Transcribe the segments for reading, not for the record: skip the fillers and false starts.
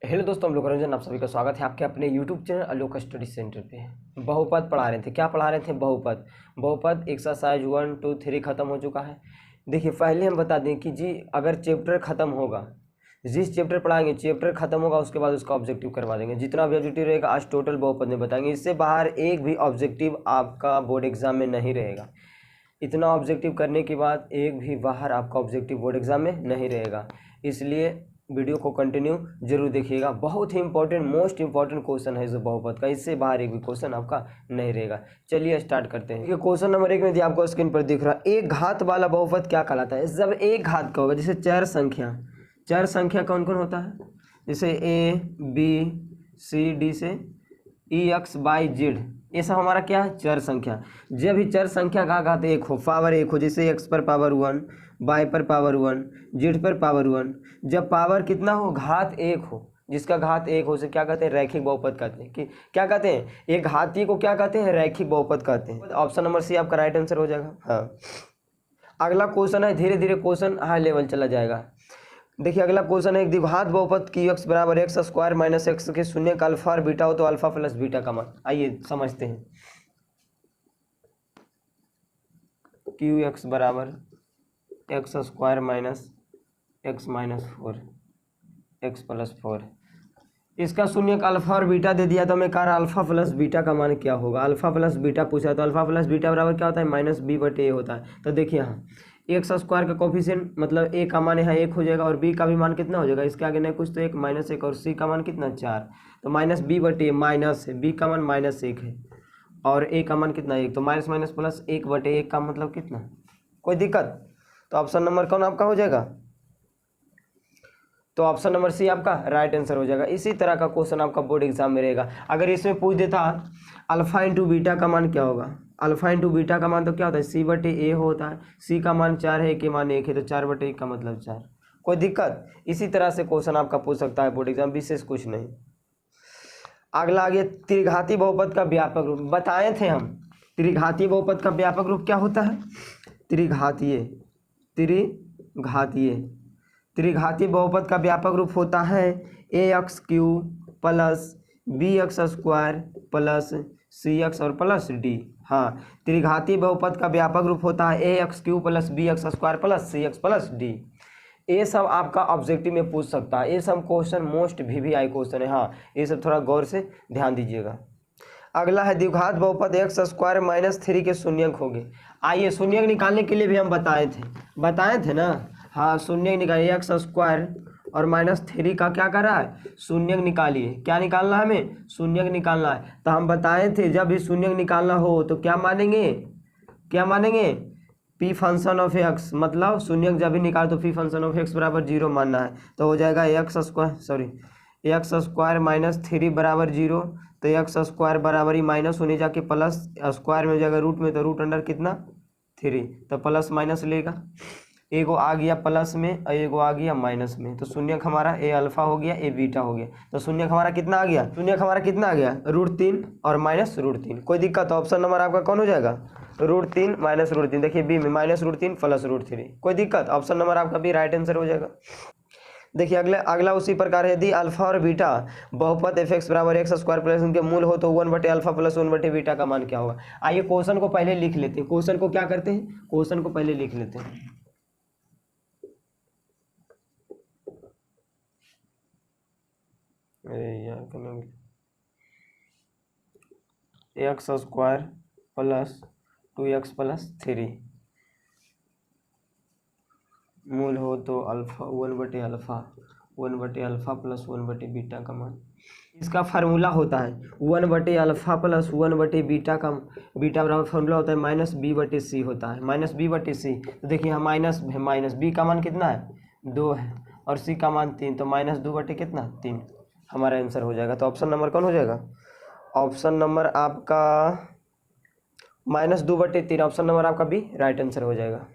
Hello दोस्तों, हम लोग रंजन, आप सभी का स्वागत है आपके अपने YouTube channel Alok study centre पे। बहुपद पढ़ा रहे थे। क्या पढ़ा रहे थे? बहुपद। बहुपद एक्सरसाइज 1, 2, 3 खत्म हो चुका है। देखिए, पहले हम बता दें कि जी अगर चैप्टर ख़त्म होगा, जिस चैप्टर पढ़ाएंगे चैप्टर ख़त्म होगा उसके बाद उसका ऑब्जेक्टिव करवा देंगे। जितना भी ऑब्जेक्टिव रहेगा आज टोटल बहुपद में बताएंगे। इससे बाहर एक भी ऑब्जेक्टिव आपका बोर्ड एग्जाम में नहीं रहेगा। इतना ऑब्जेक्टिव करने के बाद एक भी बाहर आपका ऑब्जेक्टिव बोर्ड एग्जाम में नहीं रहेगा। इसलिए वीडियो को कंटिन्यू जरूर देखिएगा। बहुत ही इंपॉर्टेंट, मोस्ट इंपॉर्टेंट क्वेश्चन है जो बहुपद का। इससे बाहर एक भी क्वेश्चन आपका नहीं रहेगा। चलिए स्टार्ट करते हैं। क्वेश्चन नंबर 1 में दिया, आपको स्क्रीन पर दिख रहा है, एक घात वाला बहुपद क्या कहलाता है? जब एक घात का होगा, जैसे चार संख्या कौन कौन होता है? जैसे ABCD से EXYZ, ये सब हमारा क्या है? चर संख्या। जब भी चर संख्या का घात एक हो, पावर एक हो, जैसे x पर पावर 1, y पर पावर 1, z पर पावर 1, जब पावर कितना हो? घात एक हो, जिसका घात एक हो, उसे क्या कहते हैं? रैखिक बहुपद कहते हैं। कि क्या कहते हैं? एक घातीय को क्या कहते हैं? रैखिक बहुपद कहते हैं। ऑप्शन नंबर सी आपका राइट आंसर हो जाएगा। हाँ, अगला क्वेश्चन है, धीरे धीरे क्वेश्चन हाई लेवल चला जाएगा। देखिए, अगला क्वेश्चन है, एक द्विघात बहुपद की x बराबर एक्स स्क्वायर माइनस एक्स के शून्य का अल्फा और बीटा हो तो अल्फा प्लस बीटा का मान। आइए समझते हैं। QX बराबर x square minus x minus 4 x plus 4, इसका शून्य का अल्फा और बीटा दे दिया तो हमें कहा अल्फा प्लस बीटा का मान क्या होगा। अल्फा प्लस बीटा पूछा तो अल्फा प्लस बीटा बराबर क्या होता है? -b/a होता है। तो देखिए यहाँ एक्स स्क्वायर का कोफिशिएंट मतलब a का मान यहाँ 1 हो जाएगा और b का भी मान कितना हो जाएगा? इसके आगे नहीं कुछ तो 1 -1 और c का मान कितना? 4। तो -b/a माइनस है, b का मान -1 है और a का मान कितना? 1। तो माइनस माइनस प्लस 1/1 का मतलब कितना? कोई दिक्कत? तो ऑप्शन नंबर कौन आपका हो जाएगा? तो ऑप्शन नंबर सी आपका राइट आंसर हो जाएगा। इसी तरह का क्वेश्चन आपका बोर्ड एग्जाम में रहेगा। अगर इसमें पूछ देता अल्फा इंटू बीटा का मान क्या होगा? अल्फा इंटू बीटा का मान तो क्या होता है? c/a होता है। c का मान 4 है, a के मान 1 है, तो 4/1 का मतलब 4। कोई दिक्कत? इसी तरह से क्वेश्चन आपका पूछ सकता है बोर्ड एग्जाम, विशेष कुछ नहीं। अगला आगे, त्रिघाती बहुपद का व्यापक रूप बताए थे हम। त्रिघाती बहुपद का व्यापक रूप क्या होता है? त्रिघातीय बहुपद का व्यापक रूप होता है AX³ plus BX² plus CX और प्लस D। हाँ, त्रिघातीय बहुपद का व्यापक रूप होता है AX³ plus BX² plus CX plus D। ये सब आपका ऑब्जेक्टिव में पूछ सकता है। ये सब क्वेश्चन मोस्ट VVI क्वेश्चन है। हाँ, ये सब थोड़ा गौर से ध्यान दीजिएगा। अगला है, द्विघात बहुपद x² माइनस 3 के शून्यक होंगे। आइए शून्यक निकालने के लिए भी हम बताए थे ना। हाँ, शून्यक निकालिए, x² और -3 का क्या कर रहा है? शून्यक निकालिए। क्या निकालना है हमें? शून्यक निकालना है। तो हम बताए थे जब भी शून्यक निकालना हो तो क्या मानेंगे? p फंक्शन ऑफ x, मतलब शून्यक जब भी निकाल तो p फंक्शन ऑफ x बराबर 0 मानना है। तो हो जाएगा x² माइनस 3 बराबर 0। तो x² बराबर ही माइनस होने जाके प्लस स्क्वायर में हो जाएगा रूट में, तो रूट अंडर कितना? 3। तो प्लस माइनस लेगा, एगो आ गया प्लस में और एगो आ गया माइनस में। तो शून्यक हमारा a अल्फा हो गया, a बीटा हो गया। तो शून्यक हमारा कितना आ गया? √3 और माइनस √3। कोई दिक्कत? तो ऑप्शन नंबर आपका कौन हो जाएगा? √3 माइनस √3। देखिए बी में -√3 प्लस √3। कोई दिक्कत? ऑप्शन नंबर आपका भी राइट आंसर हो जाएगा। देखिए अगला उसी प्रकार है, यदि अल्फा और बीटा बहुपद f(x) बराबर x² प्लस उनके मूल हो तो 1/α प्लस 1/बीटा का मान क्या होगा? आइए क्वेश्चन को पहले लिख लेते हैं। क्वेश्चन को क्या करते हैं? क्वेश्चन को पहले लिख लेते हैं। x² प्लस 2x प्लस 3 मूल हो तो अल्फा 1/α प्लस 1/बीटा का मान। इसका फार्मूला होता है 1/α प्लस 1/बीटा का, बीटा बराबर फार्मूला होता है -b/c होता है, -b/c। तो देखिए यहाँ माइनस b का मान कितना है? 2 है और c का मान 3, तो -2 कितना? 3 हमारा आंसर हो जाएगा। तो ऑप्शन नंबर कौन हो जाएगा? ऑप्शन नंबर आपका -2/3, ऑप्शन नंबर आपका भी राइट आंसर हो जाएगा।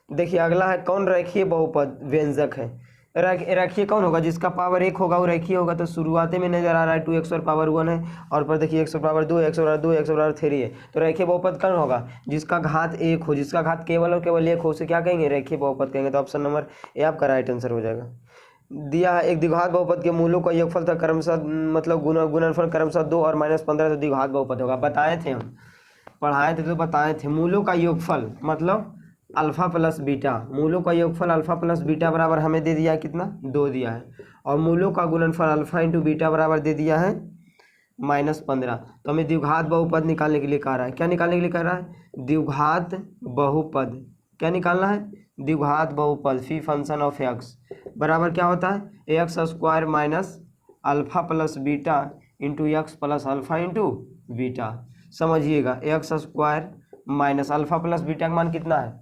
देखिए अगला है, कौन रेखीय बहुपद व्यंजक है? रेखीय कौन होगा? जिसका पावर 1 होगा वो रेखीय होगा। तो शुरुआती में नजर आ रहा है 2x और पावर 1 है, और पर देखिए x power 2, x power 2, x power 3 है। तो रेखीय बहुपद कौन होगा? जिसका घात 1 हो, जिसका घात केवल और केवल 1 हो, उसे क्या कहेंगे? रेखीय बहुपद कहेंगे। तो ऑप्शन नंबर ए आपका राइट आंसर हो जाएगा। दिया है एक द्विघात बहुपद के मूलों का योगफल था क्रमशः मतलब गुणनफल क्रमशः 2 और -15 तो द्विघात बहुपद होगा। बताए थे हम, पढ़ाए थे तो बताए थे। मूलों का योगफल मतलब अल्फा प्लस बीटा, मूलों का योगफल अल्फा प्लस बीटा बराबर हमें दे दिया है कितना 2 दिया है, और मूलों का गुणनफल अल्फा इंटू बीटा बराबर दे दिया है -15। तो हमें द्विघात बहुपद निकालने के लिए कह रहा है। क्या निकालने के लिए कह रहा है? द्विघात बहुपद। क्या निकालना है? द्विघात बहुपद फी फंक्शन ऑफ एक्स बराबर क्या होता है? X square minus alpha plus beta into x plus alpha into beta. समझिएगा, x square minus alpha plus beta का मान कितना है?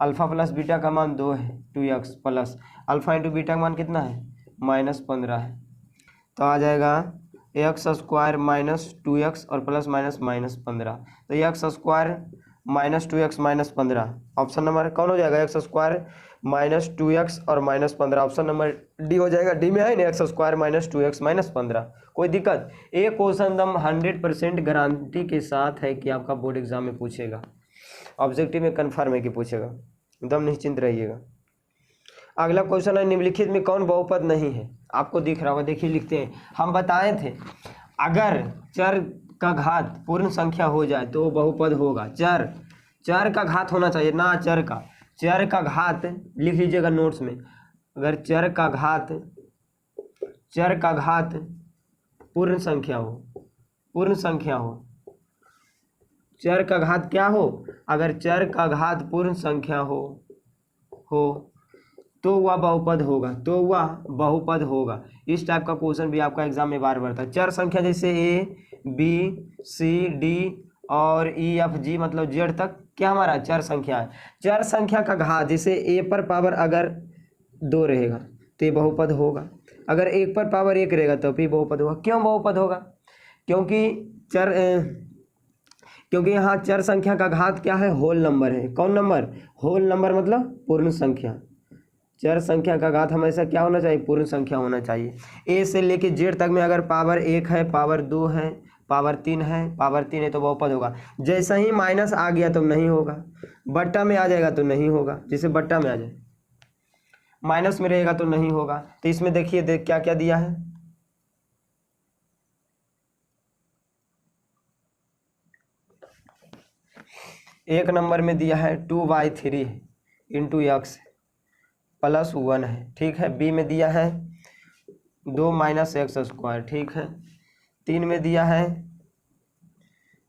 अल्फा प्लस बीटा का मान 2 है, 2x plus alpha into beta का मान कितना है? -15 है। तो आ जाएगा एक्स स्क्वायर माइनस 2x और प्लस माइनस -15। तो x square minus 2x -15 option number कौन हो जाएगा? एक्स स्क्वायर माइनस 2x और -15 ऑप्शन नंबर डी हो जाएगा। डी में है ना एक्स स्क्वायर माइनस 2x -15। कोई दिक्कत? एक क्वेश्चन एकदम 100% गारंटी के साथ है कि आपका बोर्ड एग्जाम में पूछेगा, ऑब्जेक्टिव में कन्फर्म है कि पूछेगा, एकदम निश्चिंत रहिएगा। अगला क्वेश्चन है निम्नलिखित में कौन बहुपद नहीं है? आपको दिख रहा होगा, देखिए लिखते हैं। हम बताए थे अगर चर का घात पूर्ण संख्या हो जाए तो वो बहुपद होगा। चर का घात होना चाहिए ना, चर का घात लिख लीजिएगा नोट्स में। अगर चर का घात पूर्ण संख्या हो, चर का घात क्या हो? अगर चर का घात पूर्ण संख्या हो तो वह बहुपद होगा। इस टाइप का क्वेश्चन भी आपका एग्जाम में बार बार था। चर संख्या जैसे ए बी सी डी और ई एफ जी मतलब जेड तक क्या हमारा चर संख्या है। चर संख्या का घात जैसे ए पर पावर अगर 2 रहेगा तो ये बहुपद होगा, अगर 1 पर पावर 1 रहेगा तो भी बहुपद होगा। क्यों बहुपद होगा? क्योंकि यहाँ चर संख्या का घात क्या है? होल नंबर है। कौन नंबर? होल नंबर मतलब पूर्ण संख्या। चर संख्या का घात हमेशा क्या होना चाहिए? पूर्ण संख्या होना चाहिए। ए से लेके जेड तक में अगर पावर 1 है, पावर 2 है, पावर 3 है तो बहुपद होगा। जैसा ही माइनस आ गया तो नहीं होगा, बट्टा में आ जाएगा तो नहीं होगा। जैसे बट्टा में आ जाए, माइनस में रहेगा तो नहीं होगा। तो इसमें देखिए क्या क्या दिया है। एक नंबर में दिया है 2/3 इंटू एक्स प्लस 1 है, ठीक है। बी में दिया है 2 माइनस एक्स स्क्वायर, ठीक है। 3 में दिया है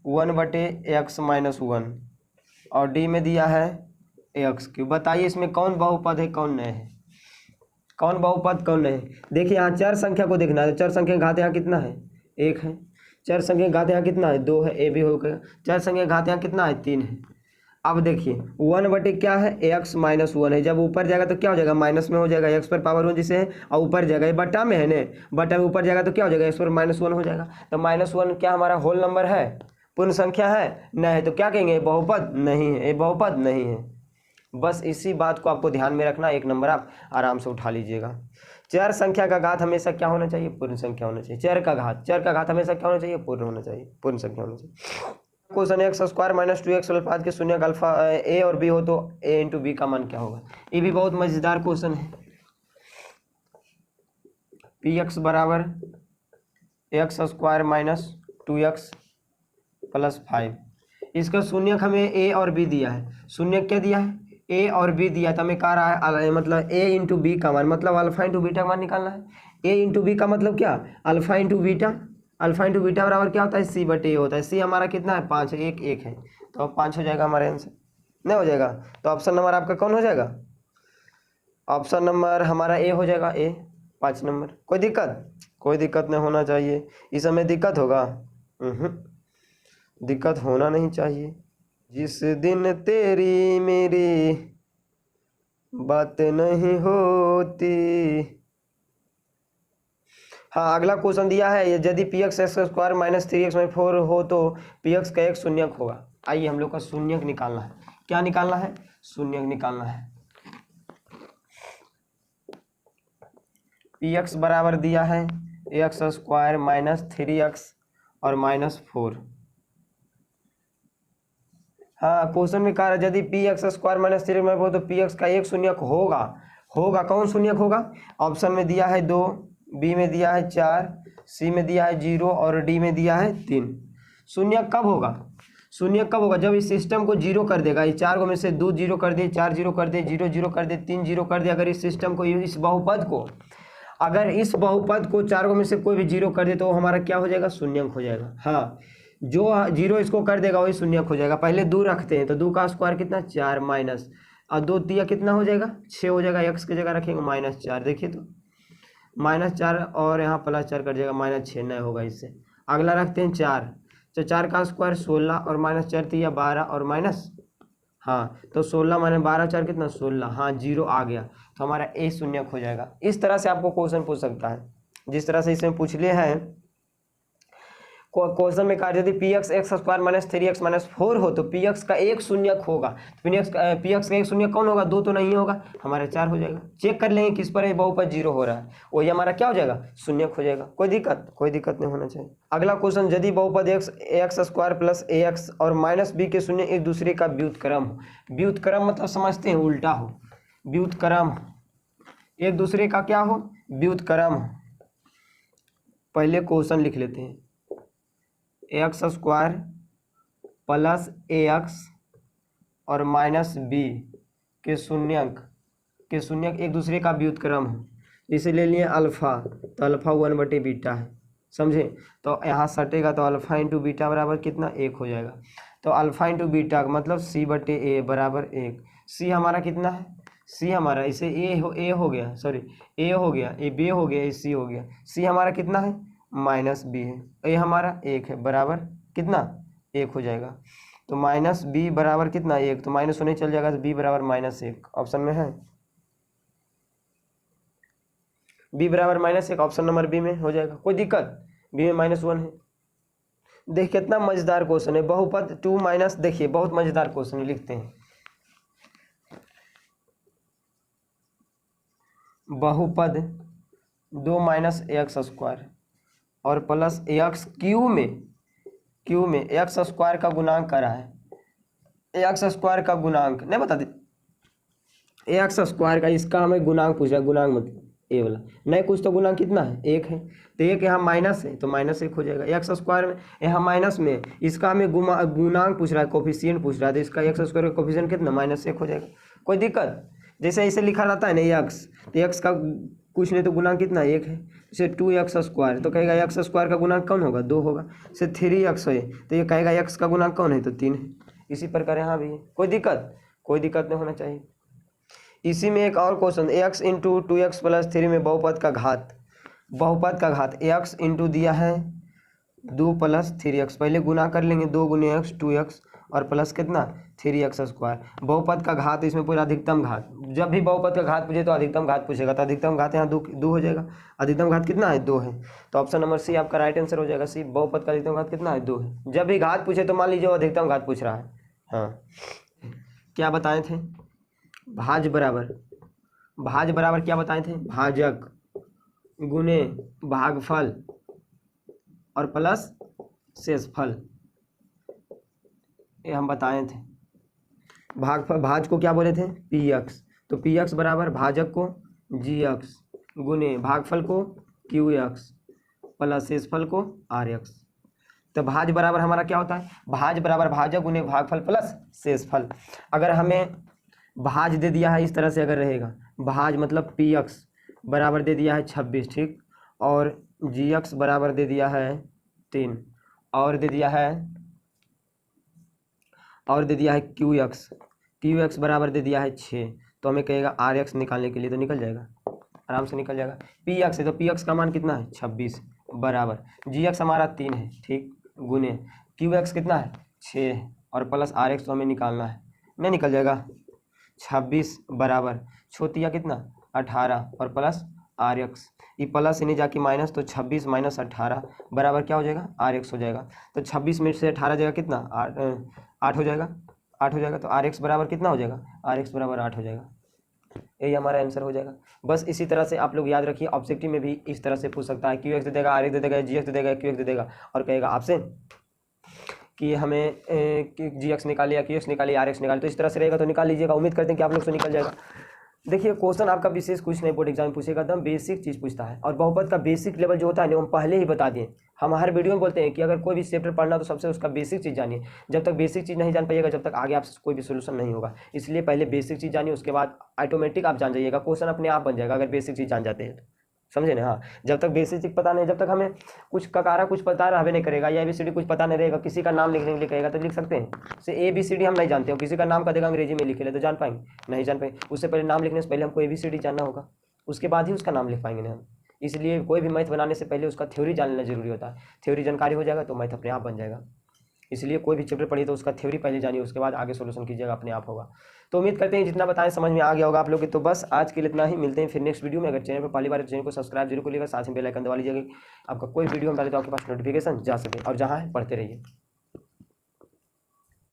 1/x माइनस 1 और डी में दिया है x3। बताइए इसमें कौन बहुपद है कौन नहीं है? कौन बहुपद कौन नहीं? देखिए यहाँ चर संख्या को देखना है। चर संख्या घात यहाँ कितना है? 1 है। चर संख्या घात यहाँ कितना है? 2 है, ए भी हो गया। चर संख्या घात यहाँ कितना है? 3 है। अब देखिए 1/, क्या है? x माइनस 1 है। जब ऊपर जाएगा तो क्या हो जाएगा? माइनस में हो जाएगा, x पर पावर 1 जिसे है, और ऊपर जाएगा, ये बट्टा में है ने, बट्टा में ऊपर जाएगा तो क्या हो जाएगा? x पर -1 हो जाएगा। तो -1 क्या हमारा होल नंबर है? पूर्ण संख्या है? नहीं। तो क्या कहेंगे? बहुपद नहीं है, ये बहुपद नहीं है। बस इसी बात को आपको ध्यान में रखना। 1 नंबर आप आराम से उठा लीजिएगा। चर संख्या का घात हमेशा क्या होना चाहिए? पूर्ण संख्या होना चाहिए। चर का घात हमेशा क्या होना चाहिए? पूर्ण होना चाहिए, पूर्ण संख्या होना चाहिए। Question x square minus 2x अल्फाज के शून्य का अल्फा ए और बी हो तो ए इंटू बी का मान क्या होगा? ये भी बहुत मजेदार क्वेश्चन है। पी एक्स बराबर x square minus 2x plus 5, इसका शून्यक हमें ए और बी दिया है। शून्यक क्या दिया है? ए और बी दिया है। तो हमें कह रहा है मतलब ए इंटू बी का मान मतलब अल्फा इंटू बीटा का मान निकालना है। ए इंटू बी का मतलब क्या? Alpha into beta. Alpha into beta बराबर क्या होता है? सी बटे ए होता है। सी हमारा कितना है? 5 है, 1 है, तो अब 5 हो जाएगा हमारे आंसर। नहीं हो जाएगा तो ऑप्शन नंबर आपका कौन हो जाएगा? ऑप्शन नंबर हमारा ए हो जाएगा, ए 5 नंबर। कोई दिक्कत नहीं होना चाहिए। इस समय दिक्कत होगा? दिक्कत होना नहीं चाहिए। जिस दिन तेरी मेरी बात नहीं होती। हाँ, अगला क्वेश्चन दिया है यदि P x x square minus 3x/4 हो तो पी एक्स का एक शून्यक होगा। आइए हम लोग का शून्यक निकालना है। क्या निकालना है? शून्यक निकालना है। पी एक्स बराबर दिया है एक्स स्क्वायर माइनस 3x और -4। हाँ, क्वेश्चन में कहा यदि P x square minus 3x/4 तो पी एक्स का एक शून्यक होगा, कौन शून्यक होगा? ऑप्शन में दिया है 2, बी में दिया है 4, सी में दिया है 0 और डी में दिया है 3। शून्यक कब होगा? शून्यक कब होगा? जब इस सिस्टम को 0 कर देगा। इस 4 को में से 2 0 कर दे, 4 0 कर दे, 0 0 कर दे, 3 0 कर दे। अगर इस सिस्टम को, इस बहुपद को, अगर इस बहुपद को 4 को में से कोई भी 0 कर दे तो हमारा क्या हो जाएगा? शून्यक हो जाएगा। हाँ, जो 0 इसको कर देगा वही शून्यक हो जाएगा। पहले 2 रखते हैं तो 2 का स्क्वायर कितना? 4 माइनस, और 2 तिया कितना हो जाएगा? 6 हो जाएगा। एक्स की जगह रखेंगे -4, देखिए तो -4 और यहाँ +4 कर जाएगा, -6 नहीं होगा इससे। अगला रखते हैं 4, तो 4 का स्क्वायर 16 और -4 तिया 12 और माइनस, हाँ तो 16 माइनस 12 4 कितना? 16। हाँ 0 आ गया तो हमारा ए शून्यक हो जाएगा। इस तरह से आपको क्वेश्चन पूछ सकता है, जिस तरह से इसमें पूछ लिया है। क्वेश्चन में कहा यदि P x x square minus 3x minus 4 हो तो पी एक्स का एक शून्यक होगा। पी एक्स का एक शून्यक कौन होगा? 2 तो नहीं होगा, हमारा 4 हो जाएगा। चेक कर लेंगे किस पर है बहुपद 0 हो रहा है, वही हमारा क्या हो जाएगा? शून्यक हो जाएगा। कोई दिक्कत नहीं होना चाहिए। अगला क्वेश्चन, यदि बहुपद एक्स स्क्वायर प्लस ए एक्स और माइनस बी के शून्य एक दूसरे का व्युत्क्रम हो। व्युत्क्रम मतलब समझते हैं, उल्टा हो। व्युत्क्रम एक दूसरे का क्या हो? व्युत्क्रम। पहले क्वेश्चन लिख लेते हैं, एक्स स्क्वायर प्लस ए एक्स और माइनस बी के शून्यक एक दूसरे का व्युत्क्रम हो। इसे ले लिए अल्फ़ा, तो अल्फ़ा 1/बीटा है, समझे? तो यहाँ सटेगा तो अल्फ़ा इंटू बीटा बराबर कितना? 1 हो जाएगा। तो अल्फ़ा इंटू बीटा मतलब c/a बराबर 1। सी हमारा कितना है? सी हमारा, इसे ए हो गया, सॉरी ए हो गया, ए बी हो गया, ए सी हो गया। सी हमारा कितना है? -b है। ए हमारा 1 है, बराबर कितना? 1 हो जाएगा। तो -b बराबर कितना? 1, तो माइनस होने चल जाएगा तो b बराबर -1 ऑप्शन में है। b बराबर -1 ऑप्शन नंबर बी में हो जाएगा। कोई दिक्कत? b में -1 है। देख कितना मजेदार क्वेश्चन है। बहुपद 2 माइनस, देखिए बहुत मजेदार क्वेश्चन है, लिखते हैं। बहुपद 2 माइनस एक्स स्क्वायर और प्लस एक्स क्यू में एक्स स्क्वायर का गुणांक करा है। एक्स स्क्वायर का गुणांक नहीं बता दे, एक्स स्क्वायर का, इसका हमें गुणांक पूछा। गुणांक मतलब ए वाला नहीं, कुछ तो गुणांक कितना है? 1 है, तो 1 यहाँ माइनस है तो -1 हो जाएगा। एक्स स्क्वायर में यहाँ माइनस में, इसका हमें गुणांक पूछ रहा है, कोफिशिएंट पूछ रहा है, तो इसका एक्स स्क्वायर का कोफिशिएंट कितना? -1 हो जाएगा। कोई दिक्कत? जैसे इसे लिखा रहता है ना एक्स, तो एक्स का कुछ नहीं तो गुणांक कितना? 1 है। जैसे 2x स्क्वायर, तो कहेगा एक्स स्क्वायर का गुणांक कौन होगा? 2 होगा। जैसे 3x है तो ये कहेगा एक्स का गुणांक कौन है? तो 3 है। इसी प्रकार यहाँ भी है। कोई दिक्कत नहीं होना चाहिए। इसी में एक और question, x into 2x plus 3 में बहुपद का घात x इंटू दिया है 2 प्लस 3x। पहले गुना कर लेंगे, 2 गुने x 2x और प्लस कितना? 3x square. बहुपद का घात, इसमें पूरा अधिकतम घात। जब भी बहुपद का घात पूछे तो अधिकतम घात पूछेगा, तो अधिकतम घात यहाँ 2 हो जाएगा। अधिकतम घात कितना है? 2 है। तो ऑप्शन नंबर सी आपका राइट आंसर हो जाएगा। सी, बहुपद का अधिकतम घात कितना है? 2 है। जब भी घात पूछे तो मान लीजिए वो अधिकतम घात पूछ रहा है। हाँ, क्या बताए थे? भाज बराबर क्या बताए थे? भाजक गुने भागफल और प्लस शेषफल, ये हम बताए थे। भाज को क्या बोले थे? px, तो px बराबर भाजक को gx गुने भागफल को qx प्लस शेषफल को rx। तो भाज बराबर हमारा क्या होता है? भाज बराबर भाजक गुने भागफल प्लस शेषफल। अगर हमें भाज दे दिया है इस तरह से, अगर रहेगा भाज मतलब px बराबर दे दिया है 26, ठीक, और gx बराबर दे दिया है 3 और दे दिया है qx बराबर दे दिया है 6, तो हमें कहेगा rx निकालने के लिए, तो निकल जाएगा, आराम से निकल जाएगा। px है तो px का मान कितना है? 26 बराबर gx हमारा 3 है, ठीक, गुने qx कितना है? 6 और प्लस rx तो हमें निकालना है, नहीं निकल जाएगा। 26 बराबर छोटिया कितना? 18 और प्लस rx, ये प्लस इन्हें जाके माइनस, तो 26 माइनस 18 बराबर क्या हो जाएगा? rx हो जाएगा। तो 26 में से 18 जाएगा कितना? 8 हो जाएगा, 8 हो जाएगा। तो rx बराबर कितना हो जाएगा? rx बराबर 8 हो जाएगा। यही हमारा आंसर हो जाएगा। बस इसी तरह से आप लोग याद रखिए, ऑब्जेक्टिव में भी इस तरह से पूछ सकता है। qx दे देगा, rx दे देगा, gx दे देगा, qx दे देगा और कहेगा आपसे कि हमें gx निकालिए या qx निकालिए, rx निकालिए, तो इस तरह से रहेगा तो निकाल लीजिएगा। उम्मीद करते हैं कि आप लोग से निकल जाएगा। देखिए क्वेश्चन आपका विशेष कुछ नहीं बोर्ड एग्जाम में पूछेगा, एकदम बेसिक चीज़ पूछता है। और बहुपद का बेसिक लेवल जो होता है ना, हम पहले ही बता दिए। हम हर वीडियो में बोलते हैं कि अगर कोई भी चैप्टर पढ़ना तो सबसे उसका बेसिक चीज़ जानिए। जब तक बेसिक चीज़ नहीं जान पाइएगा, जब तक आगे आपसे कोई भी सोल्यूशन नहीं होगा। इसलिए पहले बेसिक चीज़ जानिए, उसके बाद ऑटोमेटिक आप जान जाइएगा, क्वेश्चन अपने आप बन जाएगा अगर बेसिक चीज़ जान जाते हैं तो। समझे ना? हाँ, जब तक बेसिक चीज पता नहीं, जब तक हमें कुछ ककारा कुछ पता रहबे नहीं करेगा या ABCD कुछ पता नहीं रहेगा, किसी का नाम लिखने के लिए कहेगा तो लिख सकते हैं। से ABCD हम नहीं जानते हो, किसी का नाम का देगा अंग्रेजी में लिखे ले तो जान पाएंगे? नहीं जान पाएंगे। उससे पहले नाम लिखने से पहले हमको ABCD जानना होगा, उसके बाद ही उसका नाम लिख पाएंगे ना हम। इसलिए कोई भी मैथ बनाने से पहले उसका थ्योरी जान लेना जरूरी होता है। थ्योरी जानकारी हो जाएगा तो मैथ अपने आप बन जाएगा। इसलिए कोई भी चैप्टर पढ़िए तो उसका थ्योरी पहले जानिए, उसके बाद आगे सोल्यूशन कीजिएगा, अपने आप होगा। तो उम्मीद करते हैं जितना बताएं समझ में आ गया होगा आप लोग की। तो बस आज के लिए इतना ही, मिलते हैं फिर नेक्स्ट वीडियो में। अगर चैनल पर पहली बार चैनल को सब्सक्राइब जरूर करिएगा, साथ में बेल आइकन दबा लीजिएगा, आपका कोई वीडियो हम डाले तो आपके पास नोटिफिकेशन जा सके। और जहाँ है पढ़ते रहिए।